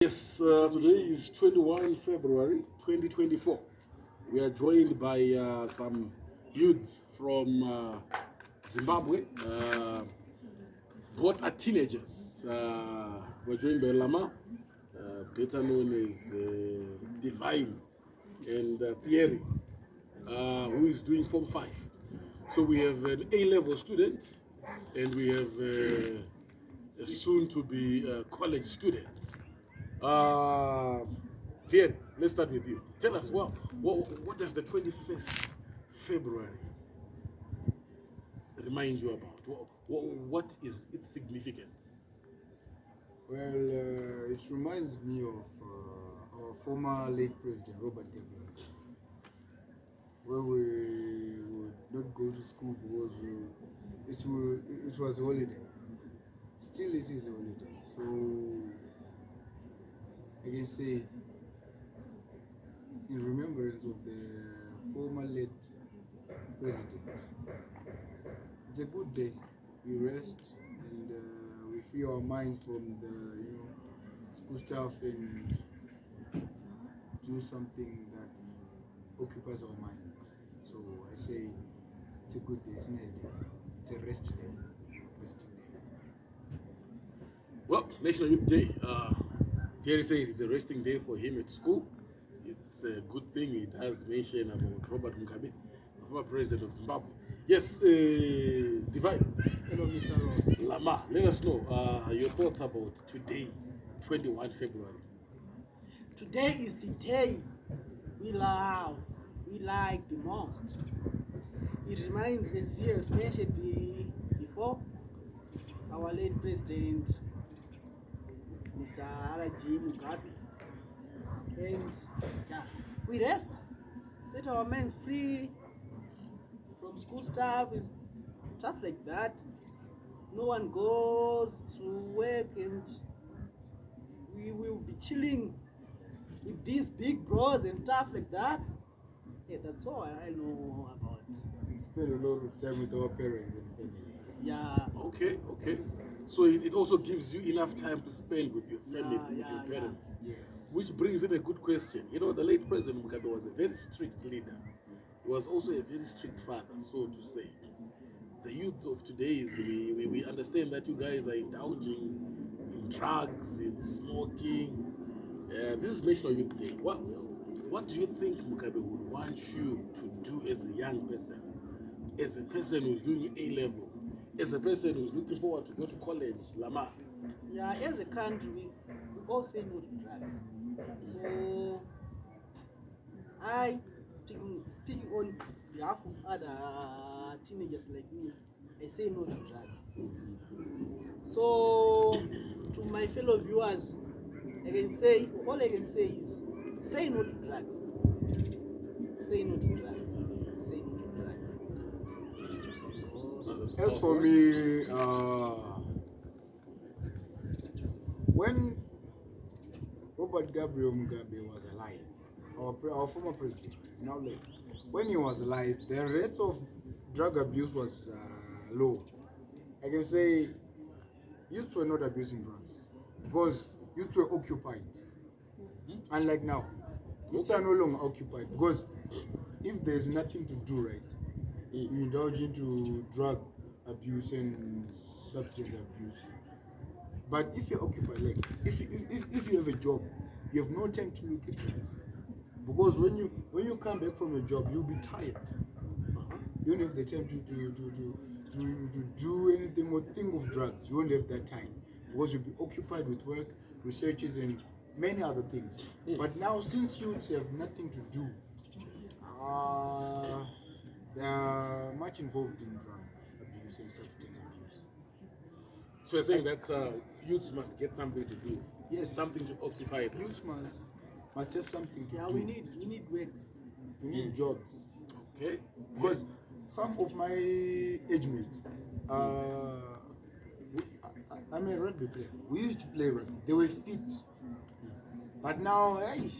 Yes, today is 21 February 2024. We are joined by some youths from Zimbabwe. Both are teenagers. We're joined by Lama, better known as Divine, and Thierry, who is doing Form 5. So we have an A-level student, and we have a soon-to-be college student. Pierre, let's start with you. Tell us, what does the 21st February remind you about? What is its significance? Well, it reminds me of our former late president, Robert Gabriel, where we would not go to school because it was a holiday. Still, it is a holiday. So, I can say, in remembrance of the former late president, it's a good day. We rest and we free our minds from the school stuff and do something that occupies our minds. So I say it's a good day. It's a nice day. It's a rest day. Resting day. Well, National Youth Day. Thierry says it's a resting day for him at school. It's a good thing. It has mention about Robert Mugabe, the former president of Zimbabwe. Yes, Divine. Hello, Mr. Ross. Lama, let us know your thoughts about today, 21 February. Today is the day we love, we like the most. It reminds us here, especially before, our late president, Mr. R.G. Mugabe. And yeah, we rest, set our minds free from school stuff and stuff like that. No one goes to work and we will be chilling with these big bros and stuff like that. Yeah, that's all I know about. We spend a lot of time with our parents and family. Yeah. Okay. So it also gives you enough time to spend with your family, with your parents. Yes. Which brings in a good question. You know, the late President Mugabe was a very strict leader. He was also a very strict father, so to say. The youths of today, we understand that you guys are indulging in drugs, in smoking. This is National Youth Day. What do you think Mugabe would want you to do as a young person? As a person who's doing A level? As a person who's looking forward to go to college, Lama? Yeah, as a country, we all say no to drugs. So, speaking on behalf of other teenagers like me, I say no to drugs. So, to my fellow viewers, all I can say is, say no to drugs. Say no to drugs. Say no to drugs. As for me, when Robert Gabriel Mugabe was alive, our former president is now late. When he was alive, the rate of drug abuse was low. I can say youths were not abusing drugs because youths were occupied. Unlike now, youths are no longer occupied because if there's nothing to do, right, you indulge into drug abuse and substance abuse. But if you're occupied, like if you have a job, you have no time to look at drugs. Because when you come back from a job, you'll be tired. You don't have the time to do anything or think of drugs. You won't have that time because you'll be occupied with work, researches, and many other things. But now, since youths have nothing to do, they are much involved in drug abuse and substance abuse. So you're saying that youths must get something to do. Yes. Something to occupy them. Youths must have something to Yeah, do. we need works. We need jobs. Okay. Because some of my age mates, I'm a rugby player. We used to play rugby. They were fit. But now, hey,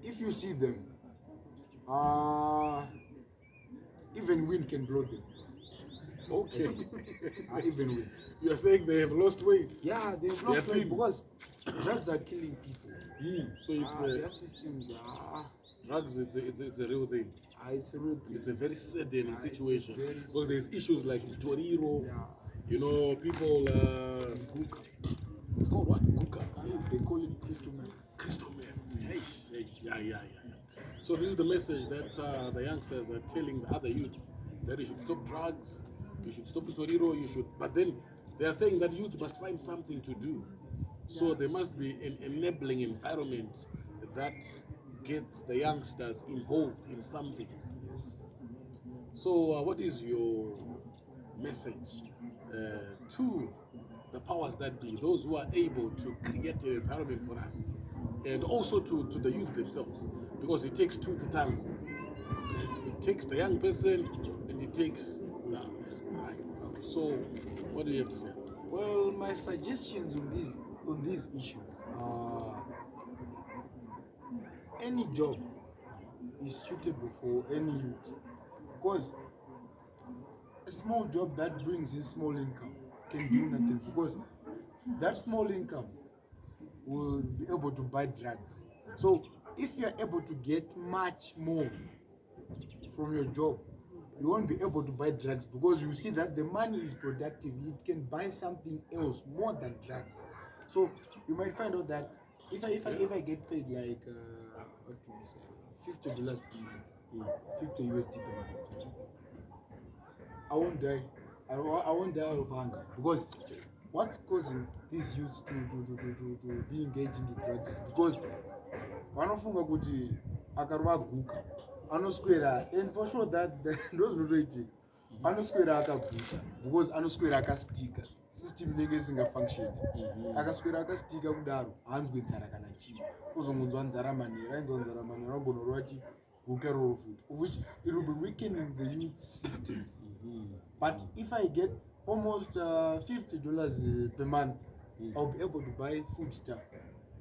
if you see them, even wind can blow them. Okay. Even wind. You are saying they have lost weight. Yeah, they've They are lost weight thin. because drugs are killing people. So it's Their systems are. drugs. It's a real thing. It's a real thing. It's a very sudden It's a situation very because there's issues like Toriro. Yeah. You know, people. Hookah. It's called what? Hookah. They call it crystal meth. Crystal man. Hey, yeah. So this is the message that the youngsters are telling the other youth that you should stop drugs, you should stop Toriro, you should. But then they are saying that youth must find something to do. So there must be an enabling environment that gets the youngsters involved in something. Yes. So what is your message to the powers that be, those who are able to create an environment for us, and also to the youth themselves? Because it takes two to tango. It takes the young person and it takes the other person. Right? Okay. So what do you have to say? Well, my suggestions on these issues are any job is suitable for any youth, because a small job that brings in small income can do nothing, because that small income will be able to buy drugs. So if you're able to get much more from your job, you won't be able to buy drugs, because you see that the money is productive. It can buy something else more than drugs. So you might find out that if I get paid like what can I say, $50 per month, 50 USD per month, I won't die. I won't die of hunger, because what's causing these youths to be engaged into drugs is because vanofunga kuti akarwa guka anoswera, and for sure that ndozvinotoitika, anoswera akaguta because anoswera akastika, system inenge isingafunction. Akaswera akastika kudaro haanzwi nzara kana chii, kuzongonzwa nzara manheru, ainzwa nzara manheru agona kurova chi guka roro futi, of which it will be weakening the youth systems. But if I get almost $50 per month, I'll be able to buy food stuff,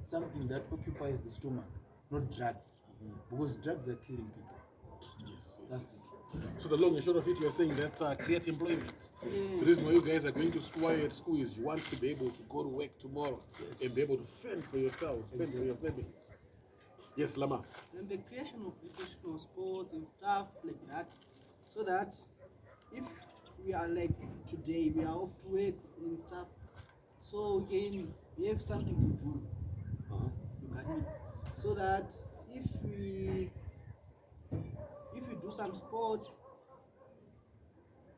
something that occupies the stomach, not drugs, because drugs are killing people. Yes. That's the truth. So the long and short of it, you are saying that create employment. The reason why you guys are going to school, why you're at school, is you want to be able to go to work tomorrow and be able to fend for yourselves, fend for your families. Yes, Lama. And the creation of recreational sports and stuff like that, so that if we are like today, we are off to works and stuff, so again we have something to do. You got me? So that if we do some sports,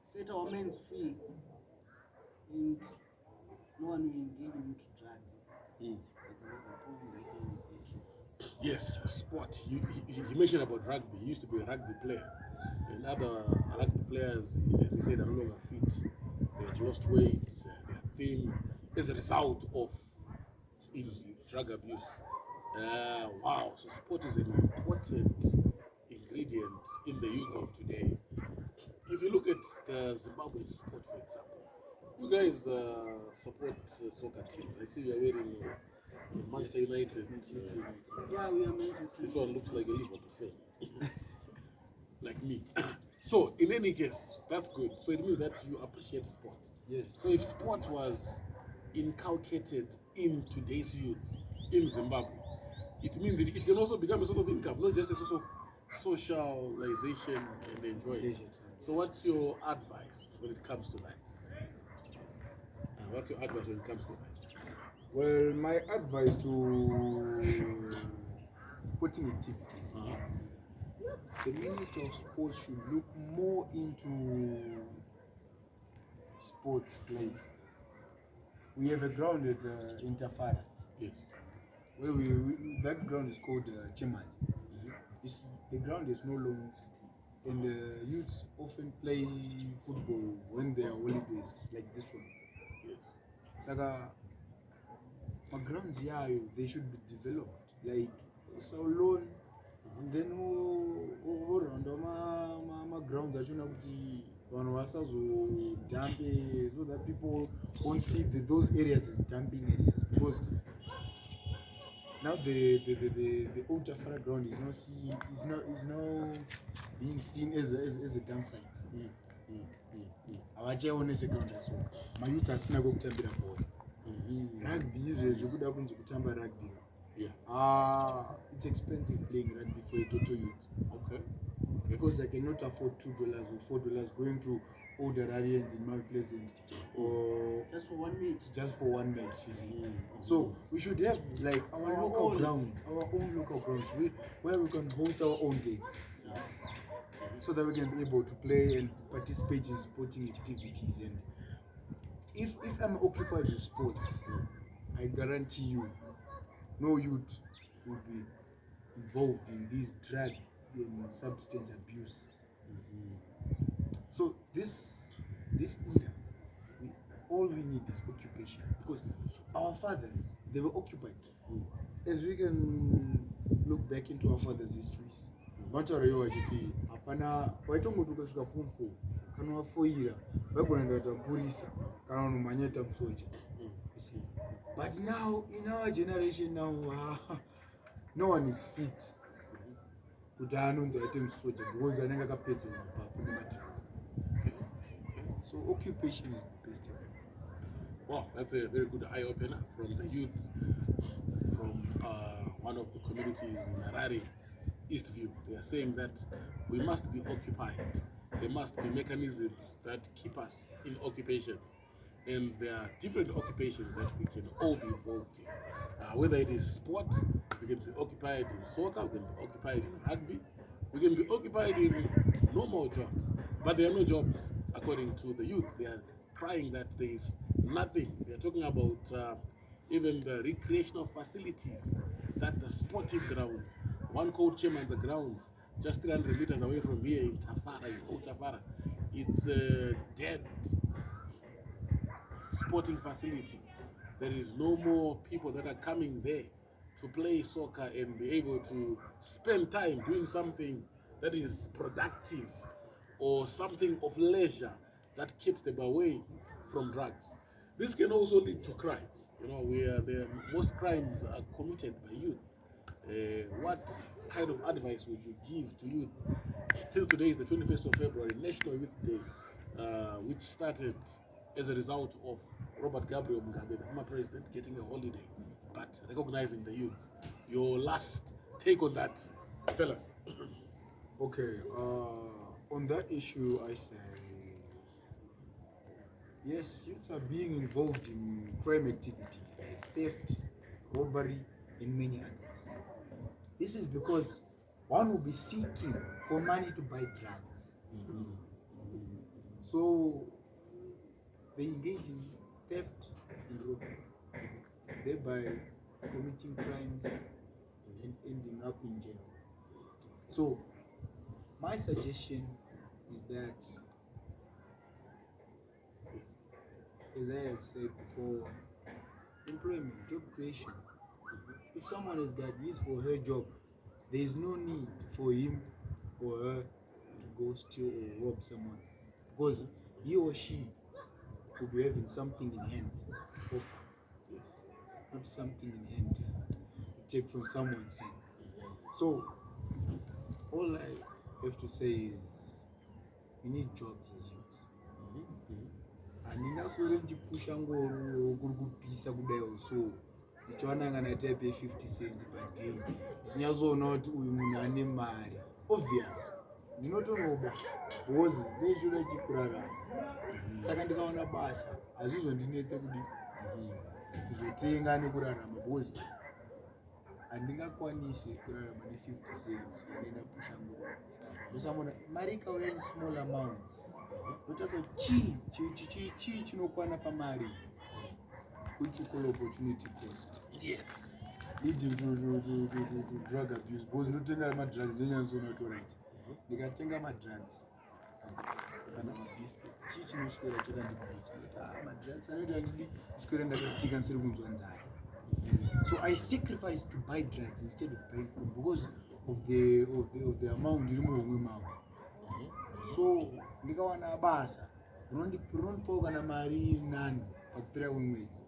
set our minds free, and no one will engage into drugs. That's another point I can get to. Yes, sport. You mentioned about rugby. You used to be a rugby player. And other rugby players, as you said, are no longer fit. They have lost weight, they are thin, as a result of drug abuse. Wow, so sport is an important ingredient in the youth of today. If you look at the Zimbabwean sport, for example, you guys support soccer teams. I see you are wearing Manchester United. Yeah, we are Manchester. This one looks like a Liverpool fan. Like me. So, in any case, that's good. So it means that you appreciate sport. Yes. So if sport was inculcated in today's youth in Zimbabwe, it means it can also become a source of income, not just a source of socialization and enjoyment. So what's your advice when it comes to that? What's your advice when it comes to that? Well, my advice to sporting activities, the Minister of Sports should look more into sports. Like, we have a ground at Intafara. Yes. Where that ground is called Chemans. The ground has no lawns, and the youths often play football when there are holidays like this one. Saka, my grounds here, they should be developed. Like, so alone, and then around my grounds, I don't know dump, so that people won't see those areas as dumping areas, because now the old Jafara ground is now being seen as a dump site. avachaonese ground resoka mayouth asina kwekutambira bhora. Rugby izvezvi kuda kunzi kutamba rugby, it's expensive playing rugby for a ghetto youth. Okay. Because I cannot afford $2 or $4 going to Odararians in Mount Pleasant or Just for 1 minute. just for one match, you see. So we should have like our local grounds, our own local grounds, where we can host our own games, so that we can be able to play and participate in sporting activities. And if I'm occupied with sports, I guarantee you, no youth will be involved in this drug and substance abuse. So this era, all we need is occupation, because our fathers, they were occupied. As we can look back into our fathers' histories, vatareyo vachiti hapana waitongoti ukasvika form 4 kana wafoira vaigona kuita mapurisa kana unomhanya musoja. You see, but now in our generation now, no one is fit kuti anonzi aite musoja because anenge akapedzwa mapapu nemadrugs. So occupation is the best thing. Wow, that's a very good eye-opener from the youth from one of the communities in Harare, Eastview. They are saying that we must be occupied. There must be mechanisms that keep us in occupation. And there are different occupations that we can all be involved in. Whether it is sport, we can be occupied in soccer, we can be occupied in rugby, we can be occupied in normal jobs. But there are no jobs, according to the youth. They are crying that there is nothing. They are talking about even the recreational facilities, that the sporting grounds. One coach chairman's grounds just 300 meters away from here in Tafara, in Old Tafara. It's a dead sporting facility. There is no more people that are coming there to play soccer and be able to spend time doing something that is productive or something of leisure that keeps them away from drugs. This can also lead to crime. You know, where the most crimes are committed by youth. What kind of advice would you give to youth? Since today is the 21st of February, National Youth Day, which started as a result of Robert Gabriel Mugabe, the former president, getting a holiday, but recognizing the youth. Your last take on that, fellas? Okay, on that issue, I say, yes, youths are being involved in crime activities like theft, robbery, and many others. This is because one will be seeking for money to buy drugs. So they engage in theft and robbery, thereby committing crimes and ending up in jail. So my suggestion is that, as I have said before, employment, job creation. If someone has got his or her job, there is no need for him or her to go steal or rob someone, because he or she will be having something in hand to offer, not something in hand to take from someone's hand. So all I have to say is, we need jobs as youth. Handingaswere ndichipusha ngoro kuri kupisa kudai so ndichiwana kana type 50 cents per day ndinyazoona kuti uyu munhu ane mari. Obvious ndinotonoba because ndechoda chikurarama, saka ndikaona basa hazvizondinetse kudi kuzotenga nekurarama, because handingakwanisi kurarama ne50 cents kandienda pusha ngoro. Ndosamona mari ikauya in small amounts, ndotarisa chii chinokwana pamari, which equal opportunity cost. Yes. Leading to drug abuse, because ndotenga madrugs ndinyanzona to right. Ndikatenga madrugs kana mabiscuits, chii chinoswera chakandibvutsa kuti madrugs anoita ndidi swera ndakasitika ndisiri kunzwa nzara. So I sacrificed to buy drugs instead of buying food because of the amount iri muromwe mavo. So ndikawana basa rinondipawo kana mari nani pakupera kwemwedzi,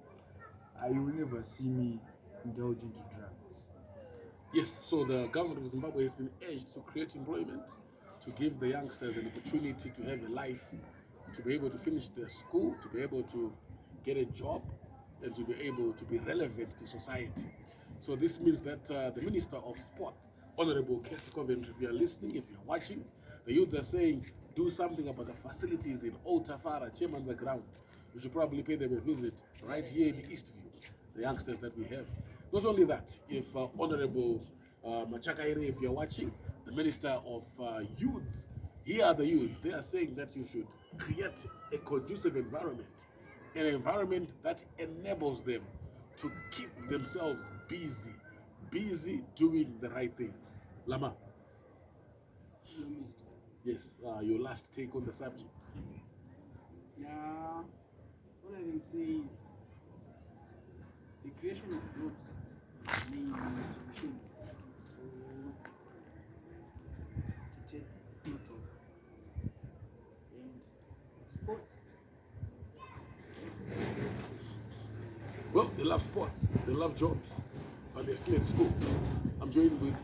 you will never see me indulge into drugs. Yes, so the government of Zimbabwe has been urged to create employment, to give the youngsters an opportunity to have a life to be able to finish their school, to be able to get a job, and to be able to be relevant to society. So this means that the Minister of Sports, Honorable Kirsty Coventry, if you are listening, if you are watching, the youths are saying, do something about the facilities in Old Tafara, Chairman's Ground. You should probably pay them a visit right here in Eastview, the youngsters that we have. Not only that, if Honorable Machakaire, if you're watching, the Minister of Youth, here are the youth, they are saying that you should create a conducive environment, an environment that enables them to keep themselves busy doing the right things. Lama, yes, your last take on the subject. Yeah, what I can say is the creation of jobs may be a solution to take note of. And sports, Well, they love sports, they love jobs, but they're still at school. I'm joined with